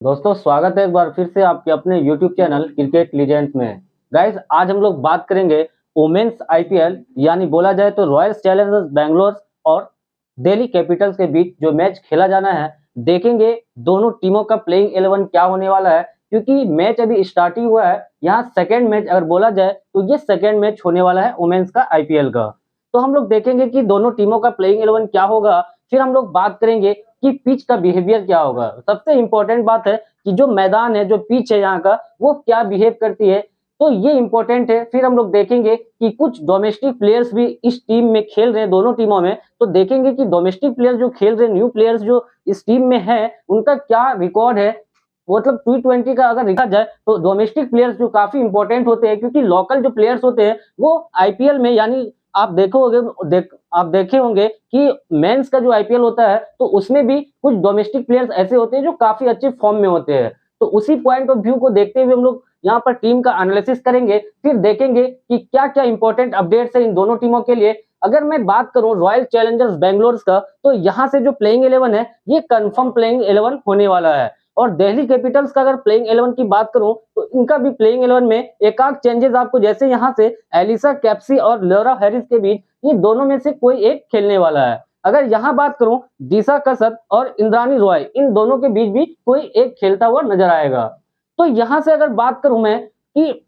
दोस्तों स्वागत है एक बार फिर से आपके अपने YouTube चैनल क्रिकेट लीजेंड्स में। गाइस आज हम लोग बात करेंगे वुमेन्स आईपीएल यानी बोला जाए तो रॉयल चैलेंजर्स बैंगलोर और दिल्ली कैपिटल्स के बीच जो मैच खेला जाना है। देखेंगे दोनों टीमों का प्लेइंग 11 क्या होने वाला है, क्योंकि मैच अभी स्टार्ट ही हुआ है। यहाँ सेकेंड मैच अगर बोला जाए तो ये सेकेंड मैच होने वाला है वुमेन्स का आईपीएल का। तो हम लोग देखेंगे कि दोनों टीमों का प्लेइंग 11 क्या होगा। फिर हम लोग बात करेंगे कि पिच का बिहेवियर क्या होगा। सबसे इंपॉर्टेंट बात है कि जो मैदान है, जो पिच है यहाँ का, वो क्या बिहेव करती है, तो ये इंपॉर्टेंट है। फिर हम लोग देखेंगे कि कुछ डोमेस्टिक प्लेयर्स भी इस टीम में खेल रहे हैं दोनों टीमों में, तो देखेंगे कि डोमेस्टिक प्लेयर्स जो खेल रहे हैं, न्यू प्लेयर्स जो इस टीम में है, उनका क्या रिकॉर्ड है। मतलब T20 का अगर देखा जाए तो डोमेस्टिक प्लेयर्स जो काफी इंपॉर्टेंट होते हैं, क्योंकि लोकल जो प्लेयर्स होते हैं वो आईपीएल में यानी आप देखे होंगे कि मेंस का जो आईपीएल होता है तो उसमें भी कुछ डोमेस्टिक प्लेयर्स ऐसे होते हैं जो काफी अच्छे फॉर्म में होते हैं। तो उसी पॉइंट ऑफ व्यू को देखते हुए हम लोग यहाँ पर टीम का एनालिसिस करेंगे। फिर देखेंगे कि क्या क्या इंपॉर्टेंट अपडेट्स है इन दोनों टीमों के लिए। अगर मैं बात करूं रॉयल चैलेंजर्स बेंगलोर का, तो यहाँ से जो प्लेइंग 11 है ये कंफर्म प्लेइंग 11 होने वाला है। और दिल्ली कैपिटल्स का अगर प्लेइंग 11 की बात करूं तो इनका भी प्लेइंग 11 में एक आध चेंजेस आपको, जैसे यहाँ से एलिसा कैप्सी और लॉरा हैरिस के बीच ये दोनों में से कोई एक खेलने वाला है। अगर यहाँ बात करूं दिशा कसर और इंद्रानी रॉय, इन दोनों के बीच भी कोई एक खेलता हुआ नजर आएगा। तो यहाँ से अगर बात करूं मैं कि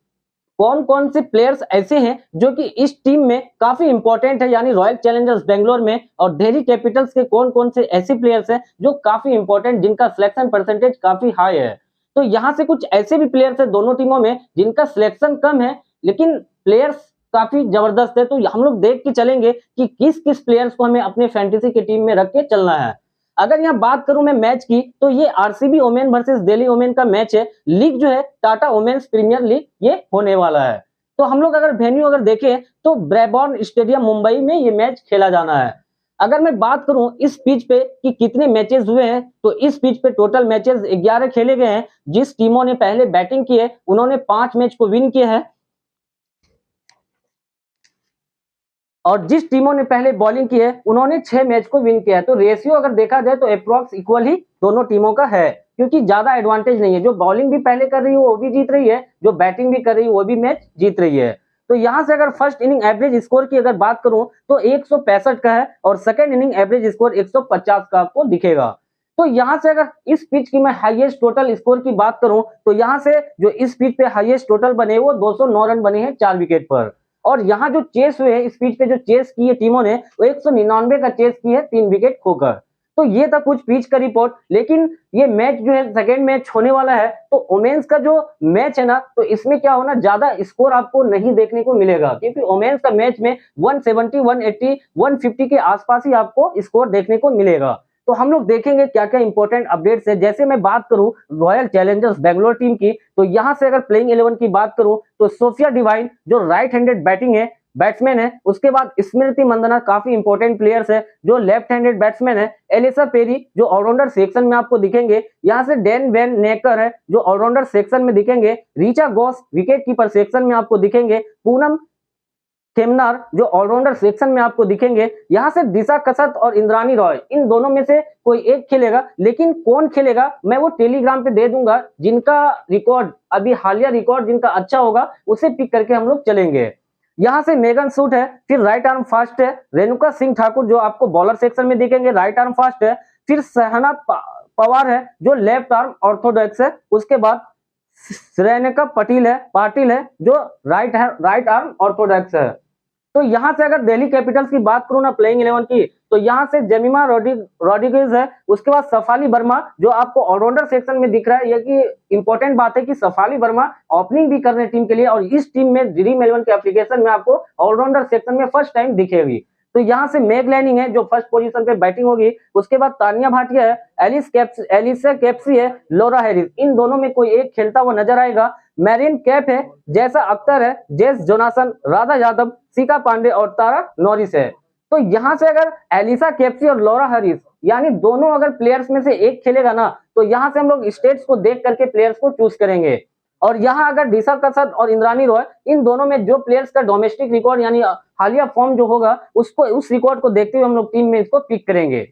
कौन कौन से प्लेयर्स ऐसे हैं जो कि इस टीम में काफी इंपॉर्टेंट है, यानी रॉयल चैलेंजर्स बेंगलोर में और दिल्ली कैपिटल्स के कौन कौन से ऐसे प्लेयर्स हैं जो काफी इंपॉर्टेंट, जिनका सिलेक्शन परसेंटेज काफी हाई है। तो यहाँ से कुछ ऐसे भी प्लेयर्स है दोनों टीमों में जिनका सिलेक्शन कम है लेकिन प्लेयर्स काफी जबरदस्त है। तो हम लोग देख के चलेंगे कि किस किस प्लेयर्स को हमें अपने फैंटेसी की टीम में रख के चलना है। अगर यहाँ बात करूं मैं मैच की, तो ये RCB women versus Delhi women का मैच है। लीग जो है टाटा वोमेन्स प्रीमियर लीग ये होने वाला है। तो हम लोग अगर वेन्यू अगर देखें तो ब्रेबॉर्न स्टेडियम मुंबई में ये मैच खेला जाना है। अगर मैं बात करूं इस पिच पे कि कितने मैचेस हुए हैं, तो इस पिच पे टोटल मैचेस 11 खेले गए हैं। जिस टीमों ने पहले बैटिंग की है उन्होंने 5 मैच को विन किया है और जिस टीमों ने पहले बॉलिंग की है उन्होंने 6 मैच को विन किया है। तो रेशियो अगर देखा जाए तो अप्रॉक्स इक्वल ही दोनों टीमों का है, क्योंकि ज्यादा एडवांटेज नहीं है। जो बॉलिंग भी पहले कर रही है वो भी जीत रही है, जो बैटिंग भी कर रही है वो भी मैच जीत रही है। तो यहां से अगर फर्स्ट इनिंग एवरेज स्कोर की अगर बात करूं तो 165 का है और सेकंड इनिंग एवरेज स्कोर 150 का आपको दिखेगा। तो यहां से अगर इस पिच की मैं हाईएस्ट टोटल स्कोर की बात करूं तो यहां से जो इस पिच पे हाईएस्ट टोटल बने वो 209 रन बने हैं 4 विकेट पर। और यहाँ जो चेस हुए हैं, इस पिच पे जो चेस की है टीमों ने, वो 199 का चेस की है 3 विकेट खोकर। तो ये था कुछ पिच का रिपोर्ट। लेकिन ये मैच जो है सेकेंड मैच होने वाला है, तो वोमेन्स का जो मैच है ना, तो इसमें क्या होना, ज्यादा स्कोर आपको नहीं देखने को मिलेगा, क्योंकि वोमेन्स का मैच में 170, 180, 150 के आसपास ही आपको स्कोर देखने को मिलेगा। तो हम लोग देखेंगे क्या क्या इंपॉर्टेंट अपडेट्स है। जैसे मैं बात करूं रॉयल चैलेंजर्स बेंगलोर टीम की, तो यहां से अगर प्लेइंग 11 की बात करूं तो सोफिया डिवाइन जो राइट हैंडेड बैटिंग है बैट्समैन है। उसके बाद स्मृति मंदना काफी इंपॉर्टेंट प्लेयर्स है जो लेफ्ट हैंडेड बैट्समैन है। एलिसा पेरी जो ऑलराउंडर सेक्शन में आपको दिखेंगे। यहाँ से डैन वैन नेकर है जो ऑलराउंडर सेक्शन में दिखेंगे। Richa Ghosh wicket keeper section में आपको दिखेंगे। पूनम खेमनार जो ऑलराउंडर सेक्शन में आपको दिखेंगे। यहाँ से दिशा कसत और इंद्रानी रॉय, इन दोनों में से कोई एक खेलेगा, लेकिन कौन खेलेगा मैं वो टेलीग्राम पे दे दूंगा। जिनका रिकॉर्ड अभी हालिया रिकॉर्ड जिनका अच्छा होगा उसे पिक करके हम लोग चलेंगे। यहाँ से मेगन सूट है, फिर राइट आर्म फास्ट है। रेणुका सिंह ठाकुर जो आपको बॉलर सेक्शन में दिखेंगे, राइट आर्म फास्ट है। फिर सहना पवार है जो लेफ्ट आर्म ऑर्थोडॉक्स है। उसके बाद श्रेयका पाटिल है जो राइट आर्म ऑर्थोडॉक्स है। तो यहाँ से अगर दिल्ली कैपिटल्स की बात करूं ना प्लेइंग 11 की, तो यहाँ से जेमिमा रोड्रिगेज है। उसके बाद सफाली वर्मा जो आपको ऑलराउंडर सेक्शन में दिख रहा है। ये की इंपॉर्टेंट बात है कि सफाली वर्मा ओपनिंग भी कर रहे हैं टीम के लिए, और इस टीम में ड्रीम 11 के एप्लीकेशन में आपको ऑलराउंडर सेक्शन में फर्स्ट टाइम दिखेगी। तो यहाँ से मैग लैनिंग है जो फर्स्ट पोजीशन पे बैटिंग होगी। उसके बाद तानिया भाटिया है, एलिसा कैप्सी है, लॉरा हैरिस, इन दोनों में कोई एक खेलता हुआ नजर आएगा। मैरिन कैप है, जैसा अख्तर है, जेस जोनासन, राधा यादव, शिखा पांडे और तारा नॉरिस है। तो यहाँ से अगर एलिसा कैप्सी और लॉरा हैरिस यानी दोनों अगर प्लेयर्स में से एक खेलेगा ना, तो यहाँ से हम लोग स्टेट्स को देख करके प्लेयर्स को चूज करेंगे। और यहाँ अगर दिशा कसद और इंद्रानी रॉय, इन दोनों में जो प्लेयर्स का डोमेस्टिक रिकॉर्ड यानी हालिया फॉर्म जो होगा उसको, उस रिकॉर्ड को देखते हुए हम लोग टीम में इसको पिक करेंगे।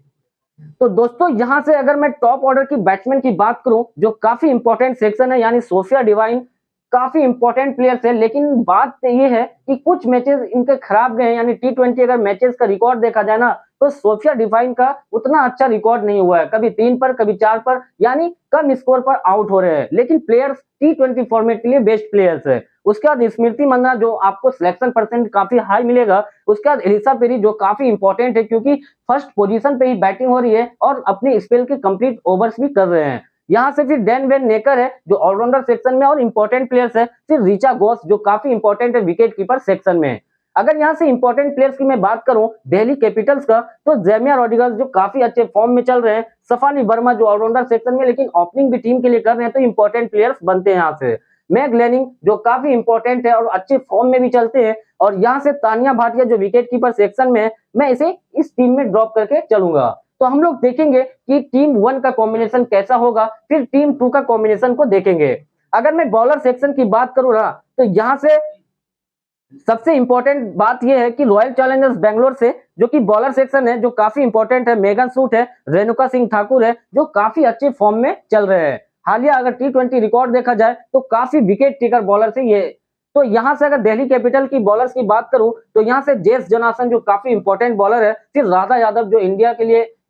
तो दोस्तों यहाँ से अगर मैं टॉप ऑर्डर की बैट्समैन की बात करूं, जो काफी इंपॉर्टेंट सेक्शन है, यानी सोफिया डिवाइन काफी इंपॉर्टेंट प्लेयर्स है, लेकिन बात ये है कि कुछ मैचेस इनके खराब गए हैं। यानी टी20 अगर मैचेस का रिकॉर्ड देखा जाए ना, तो सोफिया डिवाइन का उतना अच्छा रिकॉर्ड नहीं हुआ है। कभी 3 पर, कभी 4 पर, यानी कम स्कोर पर आउट हो रहे हैं। लेकिन प्लेयर्स टी20 फॉर्मेट के लिए बेस्ट प्लेयर्स है। उसके बाद स्मृति मंदाना, जो आपको सिलेक्शन परसेंट काफी हाई मिलेगा। उसके बाद एलिसा पेरी, जो काफी इंपॉर्टेंट है क्योंकि फर्स्ट पोजीशन पे ही बैटिंग हो रही है और अपनी स्पेल के कंप्लीट ओवर्स भी कर रहे हैं। यहाँ से फिर डैन वेन नेकर है, जो ऑलराउंडर सेक्शन में और इंपॉर्टेंट प्लेयर्स है। फिर रिचा घोष, जो काफी इंपॉर्टेंट है विकेट कीपर सेक्शन में। अगर यहाँ से इंपॉर्टेंट प्लेयर्स की मैं बात करूं दिल्ली कैपिटल्स का, तो जेमिया रोड्रिगेज, जो काफी अच्छे फॉर्म में चल रहे हैं। सफाली वर्मा, जो ऑलराउंडर सेक्शन में लेकिन ओपनिंग भी टीम के लिए कर रहे हैं, तो इंपॉर्टेंट प्लेयर्स बनते हैं यहाँ से। मैग लेनिंग, जो काफी इंपॉर्टेंट है और अच्छे फॉर्म में भी चलते हैं। और यहाँ से तानिया भाटिया, जो विकेट कीपर सेक्शन में है, मैं इसे इस टीम में ड्रॉप करके चलूंगा। तो हम लोग देखेंगे कि टीम 1 का कॉम्बिनेशन कैसा होगा, फिर टीम 2 का कॉम्बिनेशन को देखेंगे। अगर मैं बॉलर सेक्शन की बात करूं ना, तो यहाँ से सबसे इंपॉर्टेंट बात यह है कि रॉयल चैलेंजर्स बेंगलोर से जो कि बॉलर सेक्शन है, जो काफी इंपॉर्टेंट है, मेगन सूट है, रेणुका सिंह ठाकुर है, जो काफी अच्छे फॉर्म में चल रहे हैं। हालिया अगर टी20 रिकॉर्ड देखा जाए तो काफी विकेट टेकर बॉलर से ये। तो यहाँ से अगर दिल्ली कैपिटल की बॉलर्स की बात करूं, तो यहाँ से जेस जोनासन, जो काफी इंपॉर्टेंट बॉलर है। फिर राधा यादव, जो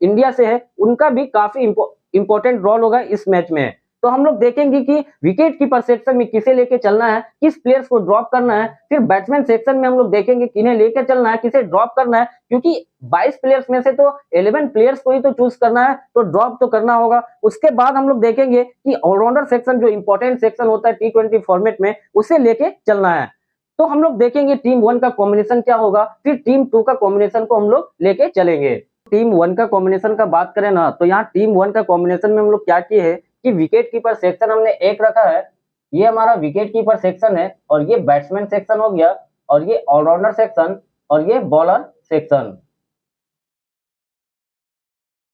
इंडिया से है, उनका भी काफी इंपॉर्टेंट रोल होगा इस मैच में। तो हम लोग देखेंगे कि विकेट कीपर सेक्शन में किसे लेके चलना है, किस प्लेयर्स को ड्रॉप करना है। फिर बैट्समैन सेक्शन में हम लोग देखेंगे किन्हें लेके चलना है, किसे ड्रॉप करना है, क्योंकि 22 प्लेयर्स में से तो 11 प्लेयर्स को ही तो चूज करना है, तो ड्रॉप तो करना होगा। उसके बाद हम लोग देखेंगे कि ऑलराउंडर सेक्शन, जो इंपॉर्टेंट सेक्शन होता है टी20 फॉर्मेट में, उसे लेके चलना है। तो हम लोग देखेंगे टीम 1 का कॉम्बिनेशन क्या होगा, फिर टीम 2 का कॉम्बिनेशन को हम लोग लेके चलेंगे। टीम 1 का कॉम्बिनेशन का बात करें ना, तो यहाँ टीम 1 का कॉम्बिनेशन में हम लोग क्या किए हैं कि विकेट कीपर सेक्शन हमने एक रखा है। ये हमारा विकेट कीपर सेक्शन है, और ये बैट्समैन सेक्शन हो गया, और ये ऑलराउंडर सेक्शन, और ये बॉलर सेक्शन।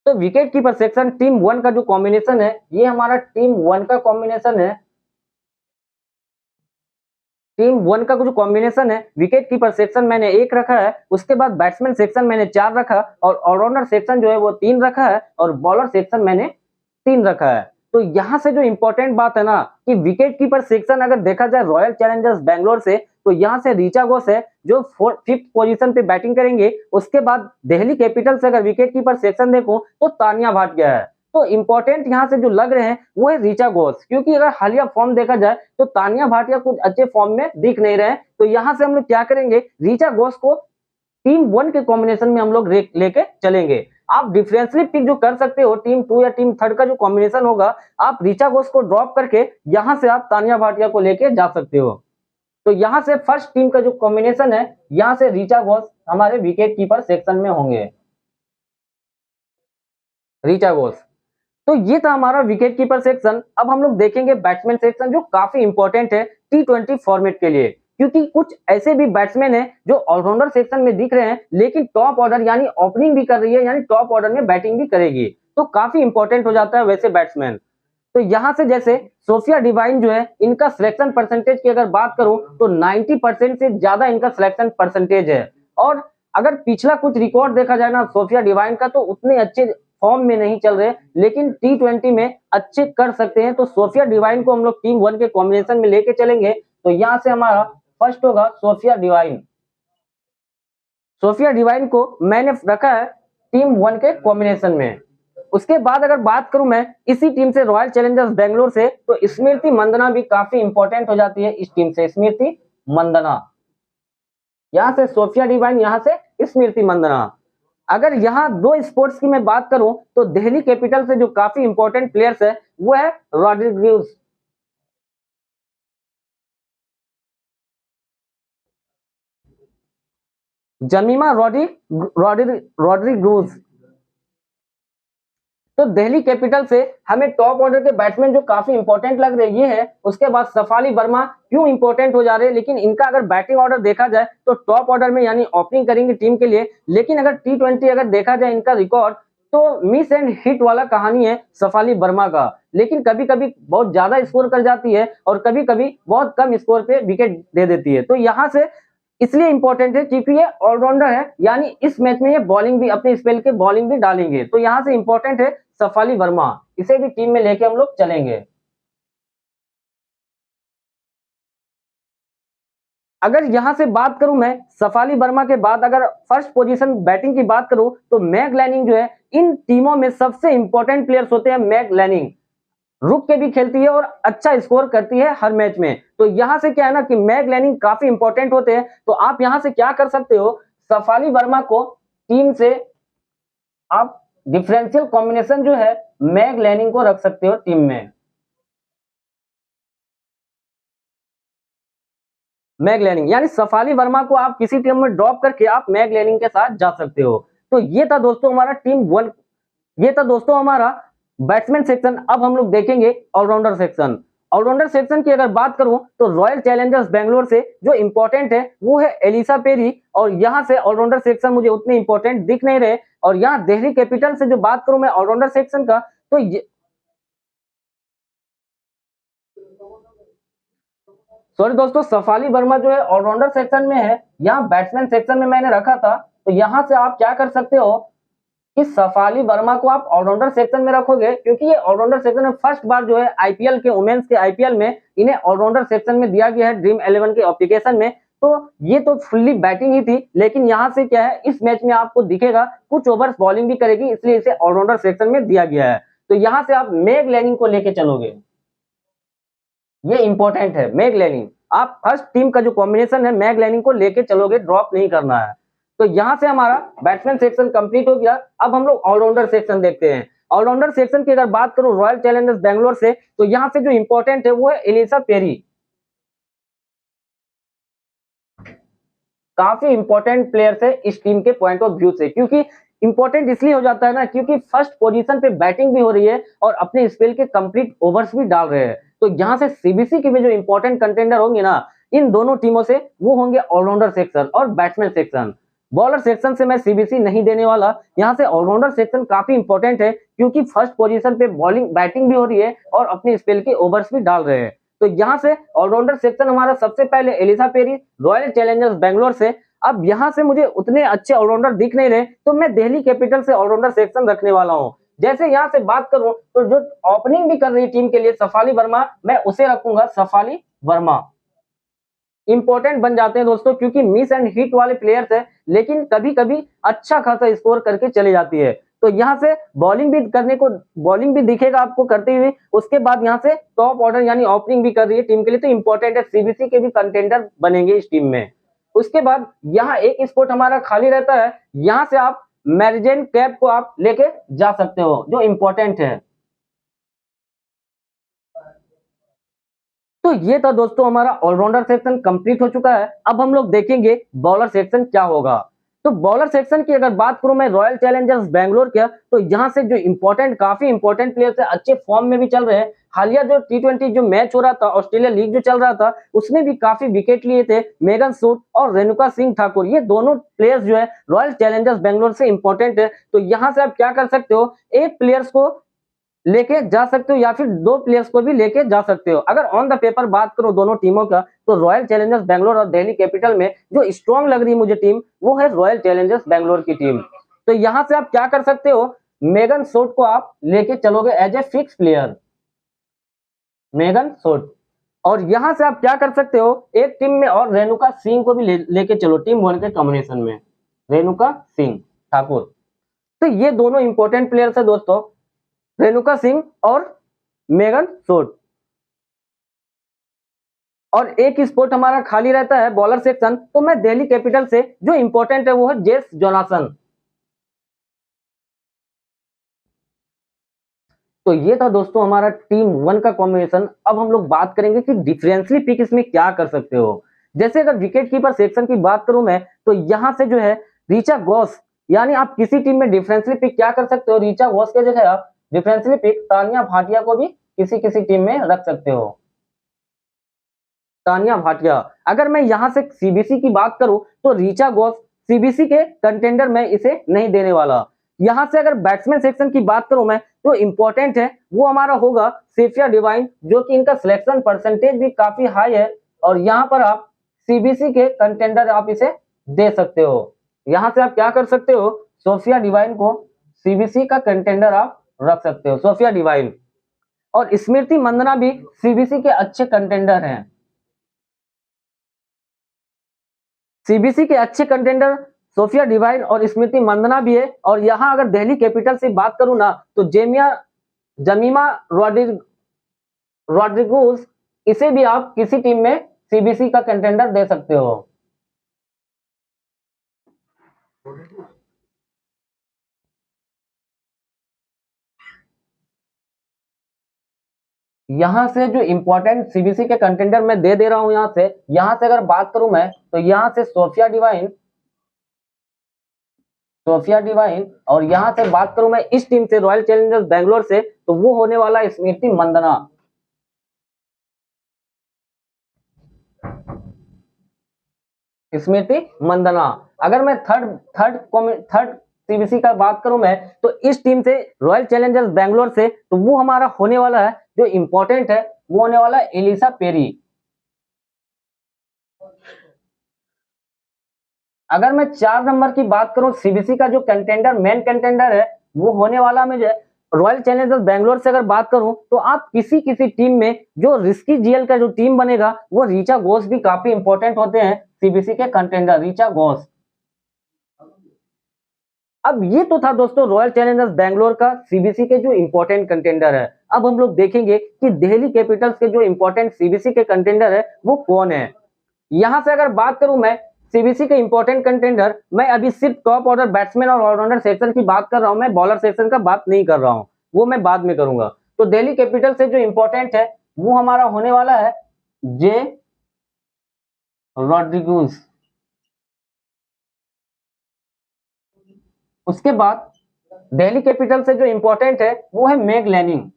तो विकेट कीपर सेक्शन टीम 1 का जो कॉम्बिनेशन है, ये हमारा टीम 1 का कॉम्बिनेशन है। टीम 1 का जो कॉम्बिनेशन है, विकेट कीपर सेक्शन मैंने एक रखा है। उसके बाद बैट्समैन सेक्शन मैंने 4 रखा, और ऑलराउंडर सेक्शन जो है वो 3 रखा है, और बॉलर सेक्शन मैंने 3 रखा है। तो यहाँ से जो इंपॉर्टेंट बात है ना, कि विकेट कीपर सेक्शन अगर देखा जाए रॉयल चैलेंजर्स बेंगलोर से, तो यहाँ से रिचा घोष है, जो 5th पोजीशन पे बैटिंग करेंगे। उसके बाद दिल्ली कैपिटल से अगर विकेट कीपर सेक्शन देखूं, तो तानिया भाटिया है। तो इंपॉर्टेंट यहाँ से जो लग रहे हैं वो है रिचा घोष, क्योंकि अगर हालिया फॉर्म देखा जाए तो तानिया भाटिया कुछ अच्छे फॉर्म में दिख नहीं रहे हैं। तो यहाँ से हम लोग क्या करेंगे, रिचा घोष को टीम 1 के कॉम्बिनेशन में हम लोग लेके चलेंगे। आप डिफरेंशियली पिक जो कर सकते हो, टीम 2 या टीम 3 का जो कॉम्बिनेशन होगा, आप रिचा घोष को ड्रॉप करके यहाँ से आप तानिया भाटिया को लेके जा सकते हो। तो यहाँ से फर्स्ट टीम का जो कॉम्बिनेशन है, यहाँ से रिचा घोष हमारे विकेट कीपर सेक्शन में होंगे। रिचा घोष। तो ये था हमारा विकेट कीपर सेक्शन। अब हम लोग देखेंगे बैट्समैन सेक्शन, जो काफी इंपॉर्टेंट है टी20 फॉर्मेट के लिए, क्योंकि कुछ ऐसे भी बैट्समैन हैं जो ऑलराउंडर सेक्शन में दिख रहे हैं, लेकिन टॉप ऑर्डर यानी ओपनिंग भी कर रही है, यानी टॉप ऑर्डर में बैटिंग भी करेगी, तो काफी इंपॉर्टेंट हो जाता है वैसे बैट्समैन। तो यहाँ से जैसे सोफिया डिवाइन जो है, इनका सिलेक्शन परसेंटेज की अगर बात करूं, तो 90% से ज्यादा इनका सिलेक्शन परसेंटेज है। और अगर पिछला कुछ रिकॉर्ड देखा जाए ना सोफिया डिवाइन का, तो उतने अच्छे फॉर्म में नहीं चल रहे, लेकिन टी20 में अच्छे कर सकते हैं। तो सोफिया डिवाइन को हम लोग टीम 1 के कॉम्बिनेशन में लेके चलेंगे। तो यहाँ से हमारा फर्स्ट होगा सोफिया डिवाइन। सोफिया डिवाइन को मैंने रखा है टीम 1 के कॉम्बिनेशन में। उसके बाद अगर बात करूं मैं इसी टीम से रॉयल चैलेंजर्स बेंगलोर से, तो स्मृति मंदाना भी काफी इंपॉर्टेंट हो जाती है इस टीम से। स्मृति मंदाना, यहाँ से सोफिया डिवाइन, यहाँ से स्मृति मंदाना। अगर यहाँ 2 स्पोर्ट्स की मैं बात करूं, तो दिल्ली कैपिटल से जो काफी इंपॉर्टेंट प्लेयर्स है वो है रॉड्रिग्यूज। जमीमा रॉड्रिग्यूज। तो दिल्ली कैपिटल से हमें टॉप ऑर्डर के बैट्समैन जो काफी इंपॉर्टेंट लग रहे हैं ये है। उसके बाद सफाली वर्मा क्यों इंपॉर्टेंट हो जा रहे हैं, लेकिन इनका अगर बैटिंग ऑर्डर देखा जाए तो टॉप ऑर्डर में यानी ओपनिंग करेंगे टीम के लिए। लेकिन अगर टी20 अगर देखा जाए इनका रिकॉर्ड, तो मिस एंड हिट वाला कहानी है सफाली वर्मा का। लेकिन कभी कभी बहुत ज्यादा स्कोर कर जाती है, और कभी कभी बहुत कम स्कोर पे विकेट दे देती है। तो यहाँ से इसलिए इंपॉर्टेंट है क्योंकि ये ऑलराउंडर है, यानी इस मैच में ये बॉलिंग भी अपने स्पेल के बॉलिंग भी डालेंगे, तो यहाँ से इंपॉर्टेंट है सफाली वर्मा, इसे भी टीम में लेके हम लोग चलेंगे। अगर यहां से बात करूं मैं सफाली वर्मा के बाद, अगर फर्स्ट पोजीशन बैटिंग की बात करूं तो मैग लैनिंग जो है इन टीमों में सबसे इंपॉर्टेंट प्लेयर्स होते हैं। मैग लैनिंग रुक के भी खेलती है और अच्छा स्कोर करती है हर मैच में, तो यहां से क्या है ना कि मैग लैनिंग काफी इंपॉर्टेंट होते हैं। तो आप यहां से क्या कर सकते हो, सफाली वर्मा को टीम से आप डिफरेंशियल कॉम्बिनेशन जो है मैग लैनिंग को रख सकते हो टीम में। मैग लैनिंग यानी सफाली वर्मा को आप किसी टीम में ड्रॉप करके आप मैग लैनिंग के साथ जा सकते हो। तो ये था दोस्तों हमारा टीम वन, ये था दोस्तों हमारा बैट्समैन सेक्शन। अब हम लोग देखेंगे ऑलराउंडर सेक्शन। ऑलराउंडर सेक्शन की अगर बात करूं तो रॉयल चैलेंजर्स बेंगलोर से जो इंपॉर्टेंट है वो है एलिसा पेरी, और यहां से ऑलराउंडर सेक्शन मुझे उतने इंपॉर्टेंट दिख नहीं रहे। और यहां दिल्ली कैपिटल से जो बात करूं मैं ऑलराउंडर सेक्शन का, तो सॉरी दोस्तों, सफाली वर्मा जो है ऑलराउंडर सेक्शन में है, यहाँ बैट्समैन सेक्शन में मैंने रखा था। तो यहाँ से आप क्या कर सकते हो कि सफाली वर्मा को आप ऑलराउंडर सेक्शन में रखोगे, क्योंकि ये ऑलराउंडर सेक्शन में फर्स्ट बार जो है आईपीएल के वुमेन्स के आईपीएल में इन्हें ऑलराउंडर सेक्शन में दिया गया है ड्रीम 11 के एप्लीकेशन में। तो ये तो फुल्ली बैटिंग ही थी, लेकिन यहाँ से क्या है इस मैच में आपको दिखेगा कुछ ओवर्स बॉलिंग भी करेगी, इसलिए इसे ऑलराउंडर सेक्शन में दिया गया है। तो यहाँ से आप मैग लैनिंग को लेके चलोगे, ये इंपॉर्टेंट है। मैग लैनिंग आप फर्स्ट टीम का जो कॉम्बिनेशन है मैग लैनिंग को लेके चलोगे, ड्रॉप नहीं करना है। तो यहां से हमारा बैट्समैन सेक्शन कंप्लीट हो गया। अब हम लोग ऑलराउंडर सेक्शन देखते हैं। ऑलराउंडर सेक्शन की अगर बात करूं रॉयल चैलेंजर्स बेंगलोर से, तो यहां से जो इंपॉर्टेंट है वो है एलिसा पेरी। काफी इंपॉर्टेंट प्लेयर्स है इस टीम के पॉइंट ऑफ व्यू से, क्योंकि इंपॉर्टेंट इसलिए हो जाता है ना क्योंकि फर्स्ट पोजीशन पे बैटिंग भी हो रही है और अपने स्पेल के कंप्लीट ओवर्स भी डाल रहे हैं। तो यहाँ से सीबीसी के भी जो इंपॉर्टेंट कंटेंडर होंगे ना इन दोनों टीमों से, वो होंगे ऑलराउंडर सेक्शन और बैट्समैन सेक्शन। बॉलर सेक्शन से मैं सीबीसी नहीं देने वाला, यहाँ से ऑलराउंडर सेक्शन काफी इंपॉर्टेंट है क्योंकि फर्स्ट पोजीशन पे बॉलिंग बैटिंग भी हो रही है और अपने स्पेल के ओवर्स भी डाल रहे हैं। तो यहाँ से ऑलराउंडर सेक्शन हमारा सबसे पहले Ellyse Perry Royal Challengers Bangalore से। अब यहाँ से मुझे उतने अच्छे ऑलराउंडर दिख नहीं रहे, तो मैं दिल्ली कैपिटल से ऑलराउंडर सेक्शन रखने वाला हूँ। जैसे यहाँ से बात करूं तो जो ओपनिंग भी कर रही टीम के लिए सफाली वर्मा, मैं उसे रखूंगा सफाली वर्मा। इंपॉर्टेंट बन जाते हैं दोस्तों क्योंकि मिस एंड हिट वाले प्लेयर्स है, लेकिन कभी कभी अच्छा खासा स्कोर करके चली जाती है। तो यहाँ से बॉलिंग भी करने को, बॉलिंग भी दिखेगा आपको करते हुए। उसके बाद यहाँ से टॉप ऑर्डर यानी ओपनिंग भी कर रही है टीम के लिए, तो इंपॉर्टेंट है, सीबीसी के भी कंटेंडर बनेंगे इस टीम में। उसके बाद यहाँ एक स्पॉट हमारा खाली रहता है, यहाँ से आप मैरिजेन कैप को आप लेके जा सकते हो जो इंपॉर्टेंट है। तो ये था दोस्तों हमारा ऑलराउंडर सेक्शन कंप्लीट हो चुका है। अब हम लोग देखेंगे बॉलर सेक्शन क्या होगा। तो बॉलर सेक्शन की अगर बात करूं मैं रॉयल चैलेंजर्स बेंगलोर का, तो यहाँ से जो इंपॉर्टेंट काफी इंपॉर्टेंट प्लेयर्स है, अच्छे फॉर्म में भी चल रहे हैं। हालिया जो टी20 जो मैच हो रहा था, ऑस्ट्रेलिया लीग जो चल रहा था, उसमें भी काफी विकेट लिए थे मेगन सूट और रेणुका सिंह ठाकुर। ये दोनों प्लेयर्स जो है रॉयल चैलेंजर्स बेंगलोर से इंपॉर्टेंट है। तो यहाँ से आप क्या कर सकते हो, एक प्लेयर्स को लेके जा सकते हो या फिर दो प्लेयर्स को भी लेके जा सकते हो। अगर ऑन द पेपर बात करो दोनों टीमों का, तो रॉयल चैलेंजर्स बेंगलोर और दिल्ली कैपिटल में जो स्ट्रॉन्ग लग रही है मुझे टीम, वो है रॉयल चैलेंजर्स बेंगलोर की टीम। तो यहां से आप क्या कर सकते हो, मेगन सोट को आप लेके चलोगे as a fix player, Megan Schutt. और यहां से आप क्या कर सकते हो, एक टीम में और रेणुका सिंह को भी लेके चलो टीम वन के कॉम्बिनेशन में, रेणुका सिंह ठाकुर। तो ये दोनों इंपॉर्टेंट प्लेयर्स है दोस्तों, रेणुका सिंह और मेगन सोट। और एक स्पॉट हमारा खाली रहता है बॉलर सेक्शन, तो मैं दिल्ली कैपिटल से जो इंपॉर्टेंट है वो है जेस जोनासन। तो ये था दोस्तों हमारा टीम वन का कॉम्बिनेशन। अब हम लोग बात करेंगे कि डिफरेंशियली पिक इसमें क्या कर सकते हो। जैसे अगर विकेट कीपर सेक्शन की बात करूं मैं, तो यहां से जो है रीचा घोष, यानी आप किसी टीम में डिफरेंशियली पिक क्या कर सकते हो, रीचा घोष के जगह आप डिफरेंशियली पिक तानिया भाटिया को भी किसी किसी टीम में रख सकते हो, तानिया भाटिया। अगर मैं यहां से सीबीसी की बात करूं तो रीचा घोष सीबीसी के कंटेंडर में इसे नहीं देने वाला। यहां से अगर बैट्समैन सेक्शन की बात करूं मैं, तो इंपॉर्टेंट है वो हमारा होगा सेफिया डिवाइन, जो कि इनका सिलेक्शन परसेंटेज भी काफी हाई है। और यहाँ पर आप सीबीसी के कंटेंडर आप इसे दे सकते हो। यहां से आप क्या कर सकते हो, सोफिया डिवाइन को सीबीसी का कंटेंडर आप रख सकते हो, सोफिया डिवाइन। और स्मृति मंदना भी सीबीसी के अच्छे कंटेंडर हैं। सीबीसी के अच्छे कंटेंडर सोफिया डिवाइन और स्मृति मंदना भी है। और यहां अगर दिल्ली कैपिटल से बात करूं ना, तो जमीमा रॉड्रिगुज, इसे भी आप किसी टीम में सीबीसी का कंटेंडर दे सकते हो। यहां से जो इंपॉर्टेंट सीबीसी के कंटेंडर मैं दे रहा हूं, यहां से अगर बात करूं मैं, तो यहां से सोफिया डिवाइन, और यहां से बात करूं मैं इस टीम से, रॉयल चैलेंजर्स बैंगलोर से, तो वो होने वाला है स्मृति मंदना। स्मृति मंदना। अगर मैं थर्ड सीबीसी का बात करूं मैं, तो इस टीम से, रॉयल चैलेंजर्स बैंगलोर से, तो वो हमारा होने वाला है, जो इंपॉर्टेंट है वो होने वाला है एलिसा पेरी। अगर मैं 4 नंबर की बात करूं, सीबीसी का जो कंटेंडर, मेन कंटेंडर है, वो होने वाला मुझे रॉयल चैलेंजर्स बैंगलोर से अगर बात करूं, तो आप किसी टीम में जो रिस्की जीएल का जो टीम बनेगा, वो रीचा घोष भी काफी इंपॉर्टेंट होते हैं सीबीसी के कंटेंडर, रीचा घोष। अब ये तो था दोस्तों रॉयल चैलेंजर्स बैंगलोर का सीबीसी के जो इंपॉर्टेंट कंटेंडर है। अब हम लोग देखेंगे कि दिल्ली कैपिटल्स के जो इंपॉर्टेंट सीबीसी के कंटेंडर है वो कौन है। यहां से अगर बात करूं मैं सीबीसी के इंपॉर्टेंट कंटेंडर, मैं अभी सिर्फ टॉप ऑर्डर बैट्समैन और ऑलराउंडर सेक्शन की बात कर रहा हूं, मैं बॉलर सेक्शन का बात नहीं कर रहा हूं, वो मैं बाद में करूंगा। तो दिल्ली कैपिटल से जो इंपॉर्टेंट है वो हमारा होने वाला है जे रॉड्रिगुज। उसके बाद दिल्ली कैपिटल से जो इंपॉर्टेंट है वो है मैग लैनिंग।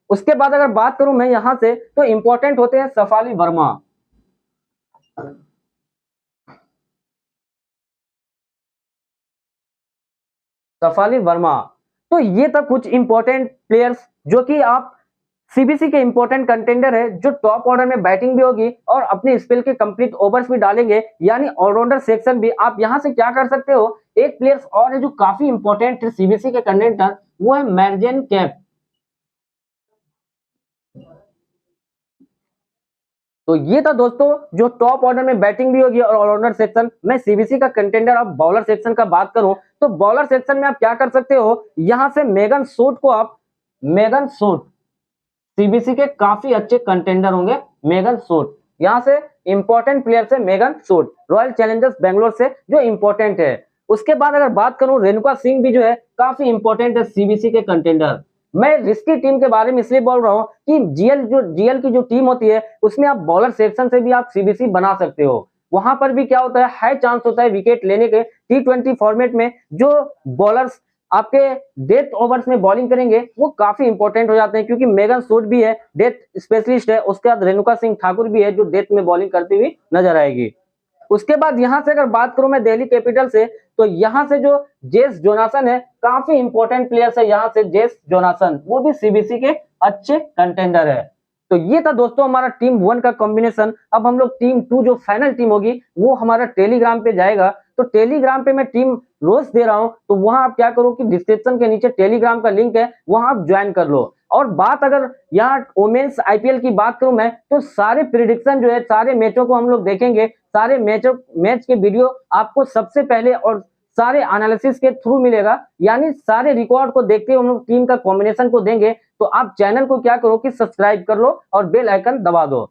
उसके बाद अगर बात करूं मैं यहां से, तो इंपॉर्टेंट होते हैं सफाली वर्मा। तो ये तक कुछ इंपॉर्टेंट प्लेयर्स जो कि आप सीबीसी के इंपॉर्टेंट कंटेंडर है, जो टॉप ऑर्डर में बैटिंग भी होगी और अपने स्पेल के कंप्लीट ओवर्स भी डालेंगे, यानी ऑलराउंडर सेक्शन भी। आप यहां से क्या कर सकते हो, एक प्लेयर्स और है जो काफी इंपॉर्टेंट है सीबीसी के कंटेंडर, वो है मैर्जेन कैप। तो ये था दोस्तों जो टॉप ऑर्डर में बैटिंग भी होगी और ऑलराउंडर सेक्शन। मैं सीबीसी का कंटेंडर, अब बॉलर सेक्शन का बात करूं, तो बॉलर सेक्शन में आप क्या कर सकते हो, यहां से मेगन सूट सीबीसी के काफी अच्छे कंटेंडर होंगे। मेगन सूट यहां से इंपॉर्टेंट प्लेयर से, Megan suit royal Challengers Bangalore से जो इंपॉर्टेंट है। उसके बाद अगर बात करूं, रेणुका सिंह भी जो है काफी इंपॉर्टेंट है सीबीसी के कंटेंडर। मैं रिस्की टीम के बारे में इसलिए बोल रहा हूं कि जीएल की जो टीम होती है, उसमें आप बॉलर सेक्शन से भी आप सीबीसी बना सकते हो। वहां पर भी क्या होता है, हाई चांस होता है विकेट लेने के। T20 फॉर्मेट में जो बॉलर्स आपके डेथ ओवर्स में बॉलिंग करेंगे वो काफी इंपॉर्टेंट हो जाते हैं, क्योंकि मेगन सूट भी है, डेथ स्पेशलिस्ट है। उसके बाद रेणुका सिंह ठाकुर भी है जो डेथ में बॉलिंग करती हुई नजर आएगी। उसके बाद यहां से अगर बात करूं मैं दिल्ली कैपिटल से, तो यहां से जो जेस जोनासन है, काफी इंपॉर्टेंट प्लेयर है यहां से जेस जोनासन, वो भी सीबीसी के अच्छे कंटेंडर है। तो ये था दोस्तों हमारा टीम 1 का कॉम्बिनेशन। अब हम लोग टीम 2 जो फाइनल टीम होगी वो हमारा टेलीग्राम पे जाएगा। तो टेलीग्राम पे मैं टीम रोज दे रहा हूं, तो वहां आप क्या करो कि डिस्क्रिप्शन के नीचे टेलीग्राम का लिंक है, वहां आप ज्वाइन कर लो। और बात अगर यहाँ वोमेन्स आईपीएल की बात करूं मैं, तो सारे प्रिडिक्शन जो है, सारे मैचों को हम लोग देखेंगे। सारे मैच के वीडियो आपको सबसे पहले और सारे एनालिसिस के थ्रू मिलेगा, यानी सारे रिकॉर्ड को देखते हुए हम लोग टीम का कॉम्बिनेशन को देंगे। तो आप चैनल को क्या करो कि सब्सक्राइब कर लो और बेल आइकन दबा दो।